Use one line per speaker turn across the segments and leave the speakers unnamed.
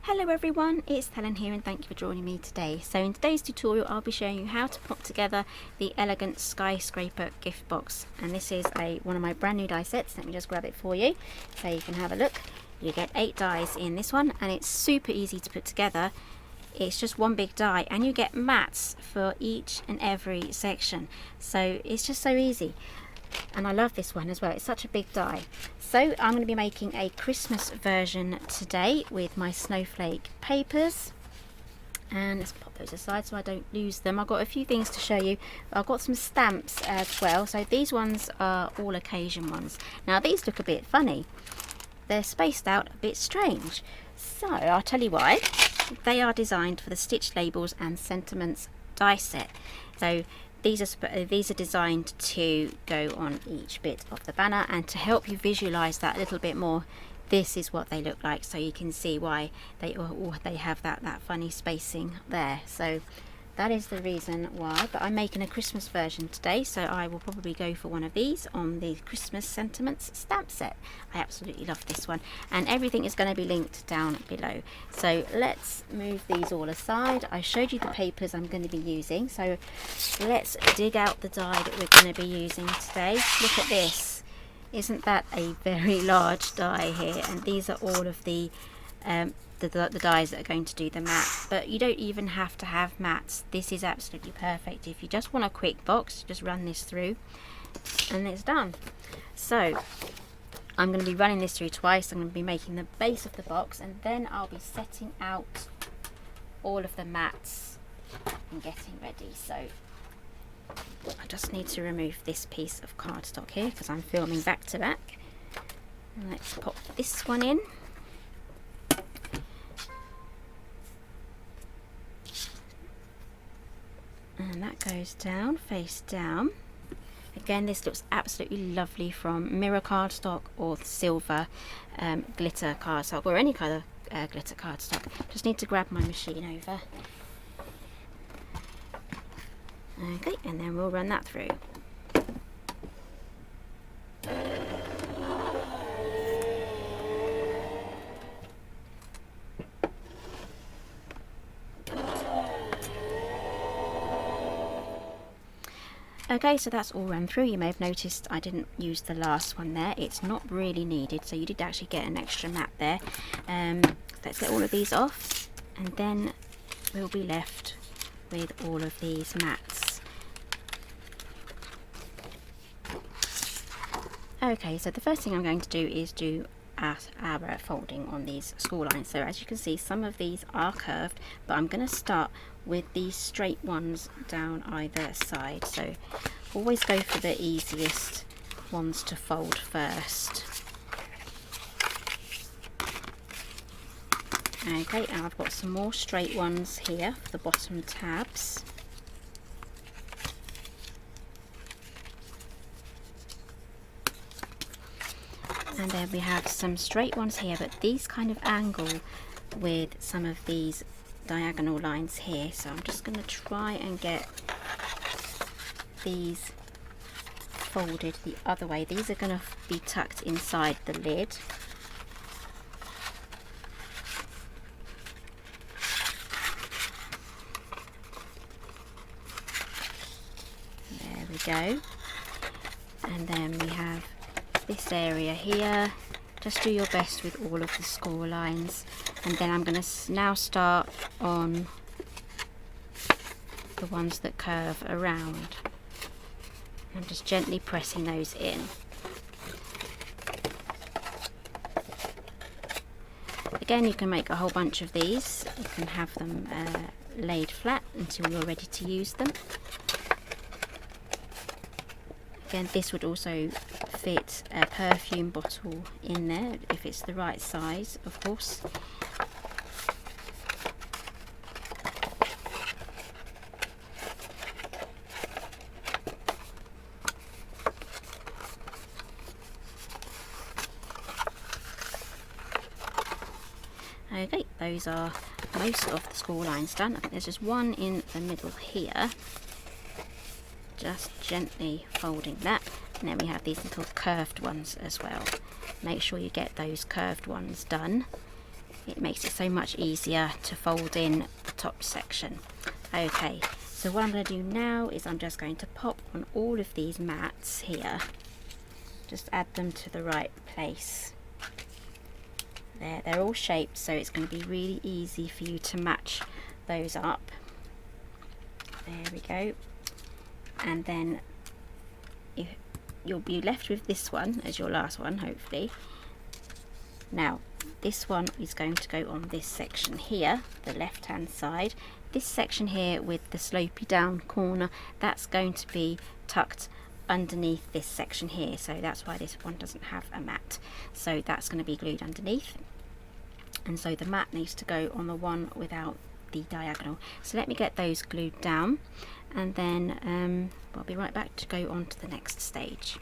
Hello everyone, it's Helen here and thank you for joining me today. So in today's tutorial I'll be showing you how to put together the Elegant Skyscraper gift box, and this is one of my brand new die sets. Let me just grab it for you so you can have a look. You get 8 dies in this one and it's super easy to put together. It's just one big die and you get mats for each and every section, so it's just so easy. And I love this one as well, it's such a big die. So I'm going to be making a Christmas version today with my snowflake papers, and let's pop those aside so I don't lose them. I've got a few things to show you. I've got some stamps as well, so these ones are all occasion ones. Now these look a bit funny, they're spaced out a bit strange, so I'll tell you why. They are designed for the Stitch Labels and Sentiments die set. So these are designed to go on each bit of the banner, and to help you visualize that a little bit more, this is what they look like, so you can see why they have that funny spacing there. So that is the reason why. But I'm making a Christmas version today, so I will probably go for one of these on the Christmas Sentiments stamp set. I absolutely love this one, and everything is going to be linked down below. So let's move these all aside. I showed you the papers I'm going to be using, so let's dig out the die that we're going to be using today. Look at this, isn't that a very large die here? And these are all of the dies that are going to do the mats, but you don't even have to have mats. This is absolutely perfect if you just want a quick box. Just run this through and it's done. So I'm going to be running this through twice. I'm going to be making the base of the box, and then I'll be setting out all of the mats and getting ready. So I just need to remove this piece of cardstock here because I'm filming back to back. And let's pop this one in. And that goes down, face down. Again, this looks absolutely lovely from mirror cardstock or silver glitter cardstock, or any kind of glitter cardstock. Just need to grab my machine over. Okay, and then we'll run that through. Okay, so that's all run through. You may have noticed I didn't use the last one there. It's not really needed, so you did actually get an extra mat there. Let's get all of these off, and then we'll be left with all of these mats. Okay, so the first thing I'm going to do is do our folding on these school lines. So as you can see, some of these are curved, but I'm going to start with these straight ones down either side. So always go for the easiest ones to fold first. Okay, and I've got some more straight ones here for the bottom tabs. And then we have some straight ones here, but these kind of angle with some of these diagonal lines here. So I'm just going to try and get these folded the other way. These are going to be tucked inside the lid. There we go. And then we have this area here. Just do your best with all of the score lines, and then I'm going to now start on the ones that curve around. I'm just gently pressing those in. Again, you can make a whole bunch of these. You can have them laid flat until you're ready to use them. Again, this would also fit a perfume bottle in there if it's the right size, of course. Okay, those are most of the score lines done. I think there's just one in the middle here. Just gently folding that, and then we have these little curved ones as well. Make sure you get those curved ones done. it makes it so much easier to fold in the top section. Okay, so what I'm going to do now is I'm just going to pop on all of these mats here, just add them to the right place. There, they're all shaped, so it's going to be really easy for you to match those up. There we go. And then you'll be left with this one as your last one, hopefully. Now this one is going to go on this section here, the left hand side. This section here with the slopey down corner, that's going to be tucked underneath this section here, so that's why this one doesn't have a mat. So that's going to be glued underneath, and so the mat needs to go on the one without the diagonal. So let me get those glued down, and then I'll be right back to go on to the next stage.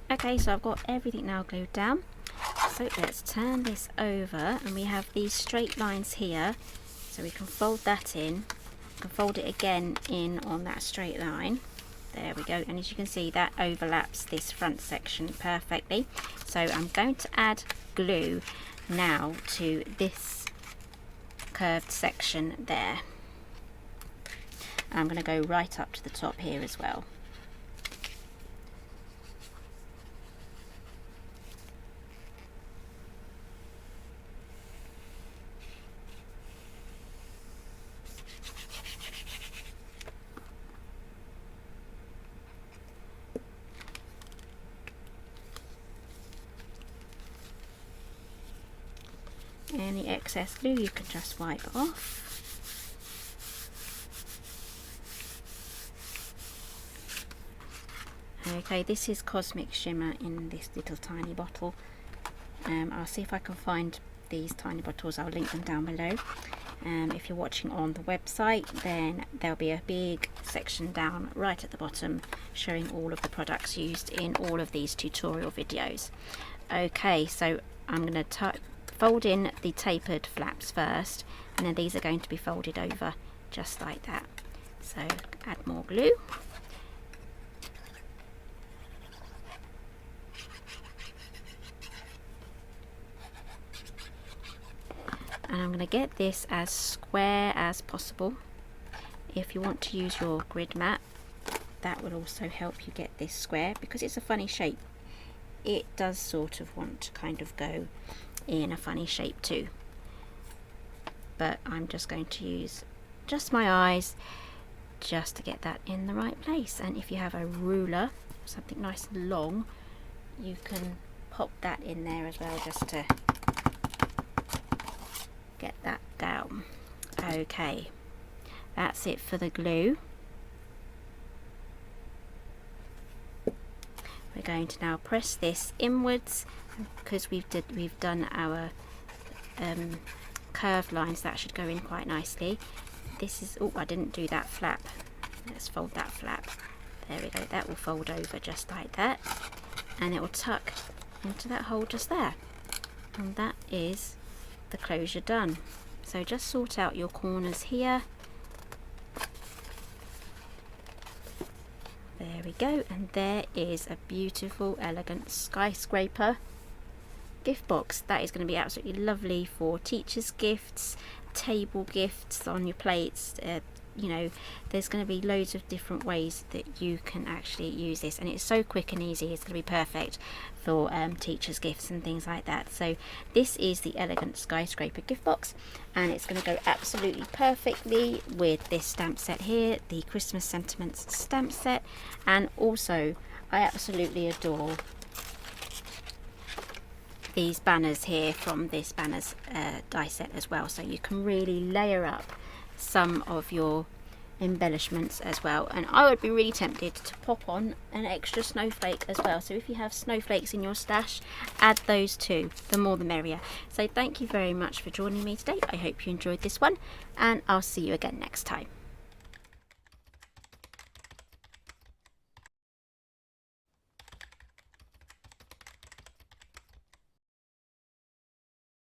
Okay, so I've got everything now glued down. So let's turn this over, and we have these straight lines here, so we can fold that in. We can fold it again in on that straight line. There we go, and as you can see, that overlaps this front section perfectly. So I'm going to add glue now to this curved section there. And I'm going to go right up to the top here as well. Any excess glue you can just wipe off. Okay, this is Cosmic Shimmer in this little tiny bottle. I'll see if I can find these tiny bottles. I'll link them down below. If you're watching on the website, then there'll be a big section down right at the bottom showing all of the products used in all of these tutorial videos. Okay, so I'm going to fold in the tapered flaps first, and then these are going to be folded over just like that. So add more glue. And I'm going to get this as square as possible. If you want to use your grid mat, that will also help you get this square, because it's a funny shape. It does sort of want to kind of go in a funny shape too, but I'm just going to use just my eyes just to get that in the right place. And if you have a ruler, something nice and long, you can pop that in there as well, just to get that down. Okay, that's it for the glue. We're going to now press this inwards, because we've done our curved lines. That should go in quite nicely. This is, oh, I didn't do that flap. Let's fold that flap. There we go. That will fold over just like that, and it will tuck into that hole just there. And that is the closure done. So just sort out your corners here. There we go, and there is a beautiful, elegant skyscraper gift box. That is going to be absolutely lovely for teachers' gifts, table gifts on your plates. You know, there's going to be loads of different ways that you can actually use this, and it's so quick and easy. It's going to be perfect for teachers' gifts and things like that. So this is the Elegant Skyscraper gift box, and it's going to go absolutely perfectly with this stamp set here, the Christmas Sentiments stamp set. And also I absolutely adore these banners here from this banners die set as well, so you can really layer up some of your embellishments as well. And I would be really tempted to pop on an extra snowflake as well, so if you have snowflakes in your stash, add those too, the more the merrier. So thank you very much for joining me today. I hope you enjoyed this one, and I'll see you again next time.